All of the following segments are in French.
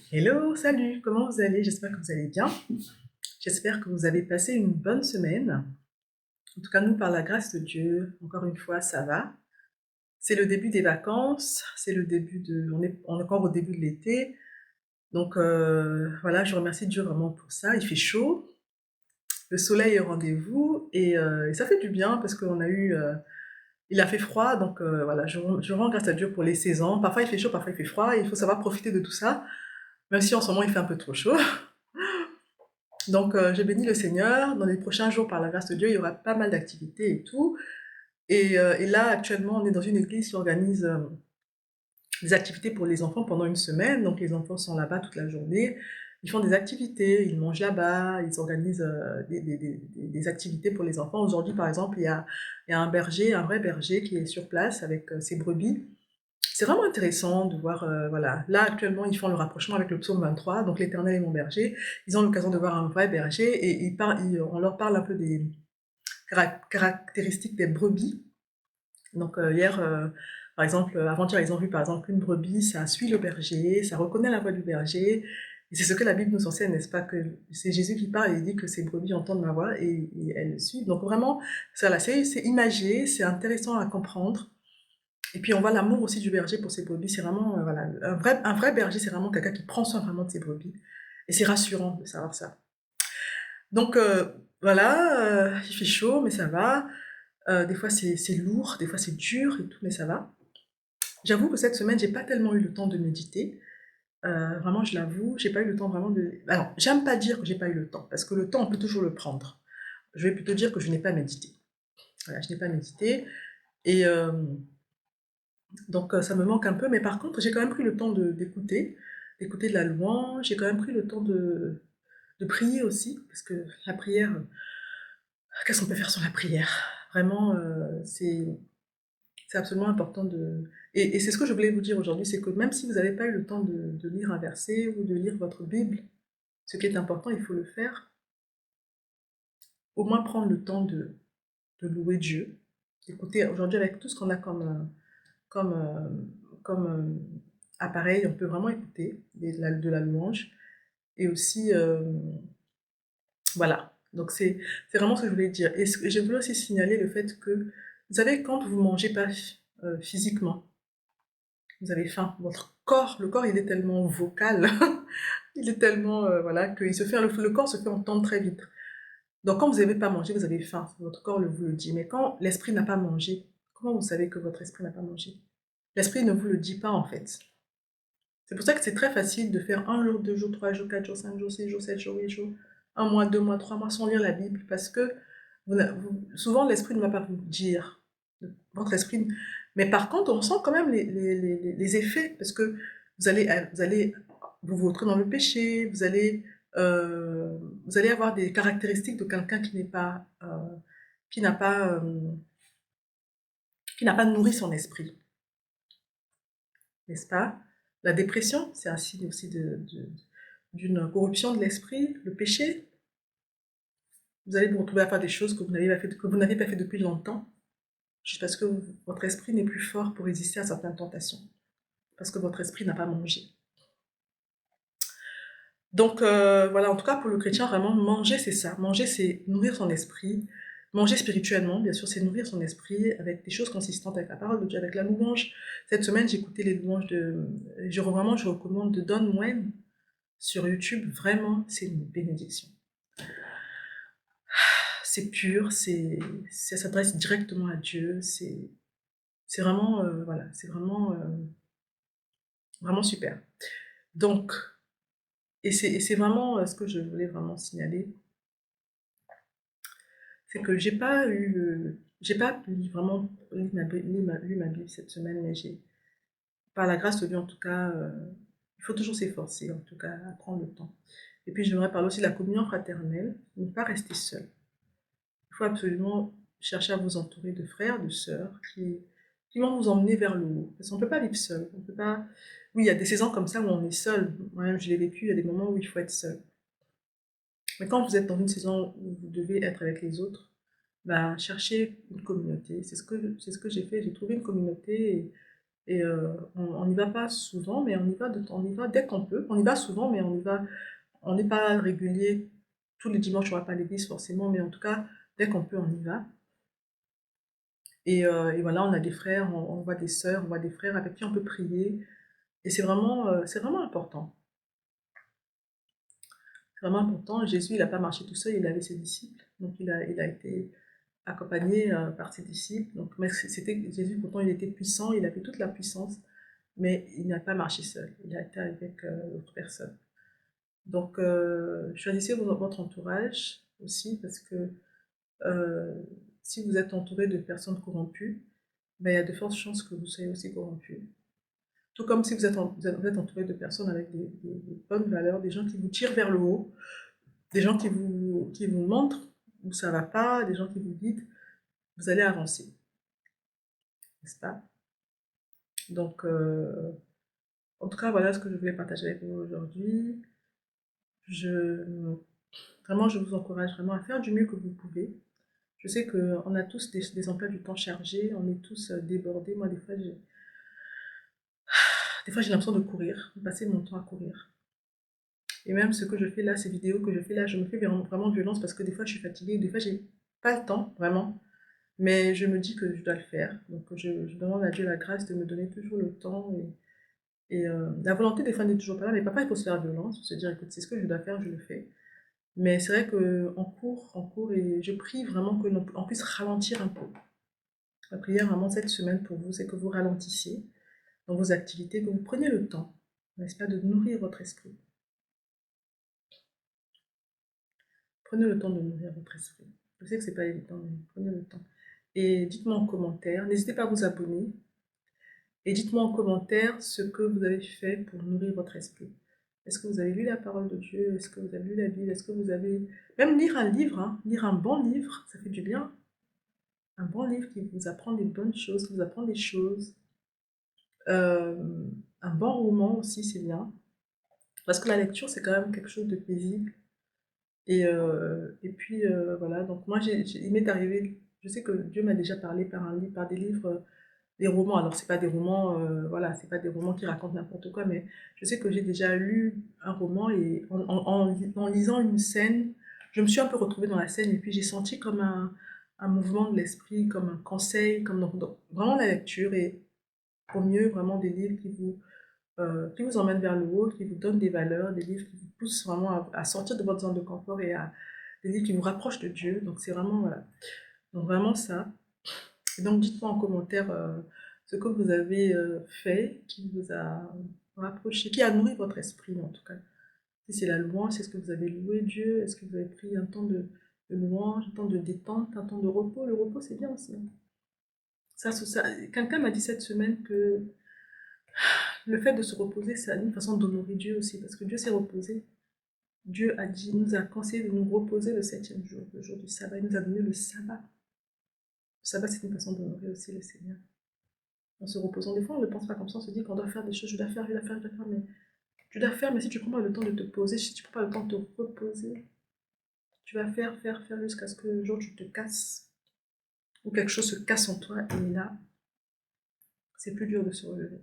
Hello, salut, comment vous allez? J'espère que vous allez bien. J'espère que vous avez passé une bonne semaine. En tout cas, nous, par la grâce de Dieu, encore une fois, ça va. C'est le début des vacances, c'est le début de, on est encore au début de l'été. Donc voilà, je remercie Dieu vraiment pour ça. Il fait chaud, le soleil est au rendez-vous et ça fait du bien parce qu'on a eu, il a fait froid. Donc voilà, je rends grâce à Dieu pour les saisons. Parfois il fait chaud, parfois il fait froid. Et il faut savoir profiter de tout ça, même si en ce moment il fait un peu trop chaud. Donc, je bénis le Seigneur. Dans les prochains jours, par la grâce de Dieu, il y aura pas mal d'activités et tout. Et là, actuellement, on est dans une église qui organise des activités pour les enfants pendant une semaine. Donc, les enfants sont là-bas toute la journée. Ils font des activités, ils mangent là-bas, ils organisent des activités pour les enfants. Aujourd'hui, par exemple, il y a un berger, un vrai berger qui est sur place avec ses brebis. C'est vraiment intéressant de voir, voilà. Là, actuellement, ils font le rapprochement avec le psaume 23, donc l'Éternel est mon berger. Ils ont l'occasion de voir un vrai berger et on leur parle un peu des caractéristiques des brebis. Donc, hier, par exemple, avant-hier, ils ont vu par exemple une brebis, ça suit le berger, ça reconnaît la voix du berger. Et c'est ce que la Bible nous enseigne, n'est-ce pas? Que c'est Jésus qui parle et il dit que ces brebis entendent ma voix et elles le suivent. Donc, vraiment, voilà, c'est imagé, c'est intéressant à comprendre. Et puis on voit l'amour aussi du berger pour ses brebis. C'est vraiment, voilà, un vrai berger, c'est vraiment quelqu'un qui prend soin vraiment de ses brebis. Et c'est rassurant de savoir ça. Donc voilà, il fait chaud, mais ça va. Des fois c'est lourd, des fois c'est dur et tout, mais ça va. J'avoue que cette semaine, j'ai pas tellement eu le temps de méditer. Vraiment, je l'avoue, j'ai pas eu le temps vraiment de. Alors, j'aime pas dire que j'ai pas eu le temps, parce que le temps, on peut toujours le prendre. Je vais plutôt dire que je n'ai pas médité. Voilà, je n'ai pas médité. Et donc ça me manque un peu, mais par contre, j'ai quand même pris le temps d'écouter de la louange, j'ai quand même pris le temps de prier aussi, parce que la prière, qu'est-ce qu'on peut faire sur la prière? Vraiment, c'est absolument important de... Et c'est ce que je voulais vous dire aujourd'hui, c'est que même si vous n'avez pas eu le temps de lire un verset ou de lire votre Bible, ce qui est important, il faut le faire, au moins prendre le temps de louer Dieu, d'écouter aujourd'hui avec tout ce qu'on a comme, comme appareil, on peut vraiment écouter de la louange. Et aussi, voilà. Donc c'est vraiment ce que je voulais dire. Et je voulais aussi signaler le fait que, vous savez, quand vous ne mangez pas physiquement, vous avez faim, votre corps, le corps, il est tellement vocal, il est tellement, voilà, que le corps se fait entendre très vite. Donc quand vous n'avez pas mangé, vous avez faim, votre corps vous le dit. Mais quand l'esprit n'a pas mangé, comment vous savez que votre esprit n'a pas mangé? L'esprit ne vous le dit pas en fait. C'est pour ça que c'est très facile de faire un jour, 2 jours, 3 jours, 4 jours, 5 jours, 6 jours, 7 jours, 8 jours, un mois, 2 mois, 3 mois sans lire la Bible parce que souvent l'esprit ne va pas vous dire. Votre esprit. Mais par contre, on sent quand même les effets parce que vous allez vous vautrez dans le péché, vous allez avoir des caractéristiques de quelqu'un qui n'est pas, qui n'a pas, qui n'a pas nourri son esprit, n'est-ce pas? La dépression, c'est un signe aussi d'une corruption de l'esprit, le péché. Vous allez vous retrouver à faire des choses que vous n'avez pas fait depuis longtemps, juste parce que votre esprit n'est plus fort pour résister à certaines tentations, parce que votre esprit n'a pas mangé. Donc voilà, en tout cas pour le chrétien, vraiment, manger c'est ça. Manger c'est nourrir son esprit. Manger spirituellement, bien sûr, c'est nourrir son esprit avec des choses consistantes, avec la parole de Dieu, avec la louange. Cette semaine, j'ai écouté les louanges je recommande de Don Moen sur YouTube. Vraiment, c'est une bénédiction. C'est pur, ça s'adresse directement à Dieu, c'est vraiment, voilà, c'est vraiment, vraiment super. Donc, et c'est vraiment ce que je voulais vraiment signaler, c'est que j'ai pas vraiment lu ma Bible cette semaine, mais par la grâce de Dieu en tout cas, il faut toujours s'efforcer, en tout cas, à prendre le temps. Et puis j'aimerais parler aussi de la communion fraternelle, ne pas rester seul. Il faut absolument chercher à vous entourer de frères, de sœurs qui vont vous emmener vers le haut. Parce qu'on ne peut pas vivre seul. On peut pas... Oui, il y a des saisons comme ça où on est seul. Moi-même, je l'ai vécu, il y a des moments où il faut être seul. Mais quand vous êtes dans une saison où vous devez être avec les autres, bah, cherchez une communauté. C'est ce que j'ai fait. J'ai trouvé une communauté Et on n'y va pas souvent, mais on y va dès qu'on peut. On y va souvent, mais on n'est pas régulier. Tous les dimanches, on ne va pas à l'église forcément, mais en tout cas, dès qu'on peut, on y va. Et voilà, on a des frères, on voit des sœurs, on voit des frères avec qui on peut prier. Et c'est vraiment important. C'est vraiment important. Jésus, il n'a pas marché tout seul, il avait ses disciples. Donc, il a été accompagné par ses disciples. Donc, mais c'était Jésus, pourtant, il était puissant, il avait toute la puissance, mais il n'a pas marché seul. Il a été avec d'autres personnes. Donc, choisissez votre entourage aussi, parce que euh, si vous êtes entouré de personnes corrompues, ben, il y a de fortes chances que vous soyez aussi corrompu. Tout comme si vous êtes entouré de personnes avec des bonnes valeurs, des gens qui vous tirent vers le haut, des gens qui vous montrent où ça va pas, des gens qui vous guident, vous allez avancer, n'est-ce pas? Donc, en tout cas, voilà ce que je voulais partager avec vous aujourd'hui. Je, vraiment, je vous encourage vraiment à faire du mieux que vous pouvez. Je sais qu'on a tous des emplois du temps chargés, on est tous débordés. Moi, des fois, j'ai l'impression de courir, de passer mon temps à courir. Et même ce que je fais là, ces vidéos que je fais là, je me fais vraiment violence parce que des fois, je suis fatiguée, des fois, j'ai pas le temps, vraiment. Mais je me dis que je dois le faire. Donc, je demande à Dieu la grâce de me donner toujours le temps. Et la volonté, des fois, n'est toujours pas là. Mais parfois, il faut se faire violence, se dire, écoute, c'est ce que je dois faire, je le fais. Mais c'est vrai qu'en cours, et je prie vraiment que l'on puisse ralentir un peu. La prière, vraiment, cette semaine pour vous, c'est que vous ralentissiez dans vos activités, que vous preniez le temps, n'est-ce pas, de nourrir votre esprit. Prenez le temps de nourrir votre esprit. Je sais que c'est pas évident, mais prenez le temps. Et dites-moi en commentaire, n'hésitez pas à vous abonner. Et dites-moi en commentaire ce que vous avez fait pour nourrir votre esprit. Est-ce que vous avez lu la parole de Dieu? Est-ce que vous avez lu la Bible? Est-ce que vous avez... Même lire un livre, hein, lire un bon livre, ça fait du bien. Un bon livre qui vous apprend des bonnes choses, qui vous apprend des choses. Un bon roman aussi, c'est bien. Parce que la lecture, c'est quand même quelque chose de paisible. Et puis, voilà, donc moi, il m'est arrivé, je sais que Dieu m'a déjà parlé par des livres, des romans. Alors, c'est pas des romans, voilà, c'est pas des romans qui racontent n'importe quoi, mais je sais que j'ai déjà lu un roman et en lisant une scène, je me suis un peu retrouvée dans la scène et puis j'ai senti comme un mouvement de l'esprit, comme un conseil, comme donc, vraiment la lecture et au mieux vraiment des livres qui vous emmènent vers le haut, qui vous donnent des valeurs, des livres qui vous poussent vraiment à sortir de votre zone de confort des livres qui vous rapprochent de Dieu. Donc c'est vraiment, voilà. Donc vraiment ça. Et donc dites-moi en commentaire ce que vous avez fait, qui vous a rapproché, qui a nourri votre esprit en tout cas. Si c'est la louange, est-ce que vous avez loué Dieu? Est-ce que vous avez pris un temps de louange, un temps de détente, un temps de repos? Le repos c'est bien aussi, hein. Quelqu'un m'a dit cette semaine que le fait de se reposer, c'est une façon d'honorer Dieu aussi, parce que Dieu s'est reposé. Dieu nous a conseillé de nous reposer le septième jour, le jour du sabbat. Il nous a donné le sabbat. Le sabbat, c'est une façon d'honorer aussi le Seigneur. En se reposant, des fois, on ne pense pas comme ça, on se dit qu'on doit faire des choses, je dois faire, mais tu dois faire, mais si tu ne prends pas le temps de te poser, si tu ne prends pas le temps de te reposer, tu vas faire jusqu'à ce que le jour tu te casses, ou quelque chose se casse en toi, et là, c'est plus dur de se relever.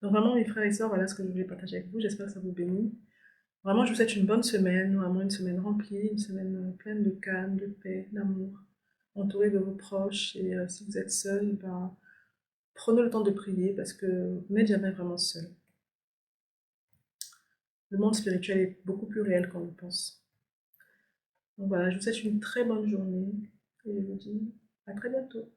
Donc vraiment, mes frères et sœurs, voilà ce que je voulais partager avec vous. J'espère que ça vous bénit. Vraiment, je vous souhaite une bonne semaine, vraiment une semaine remplie, une semaine pleine de calme, de paix, d'amour, entouré de vos proches. Et si vous êtes seul, ben, prenez le temps de prier parce que vous n'êtes jamais vraiment seul. Le monde spirituel est beaucoup plus réel qu'on le pense. Donc voilà, je vous souhaite une très bonne journée et je vous dis à très bientôt.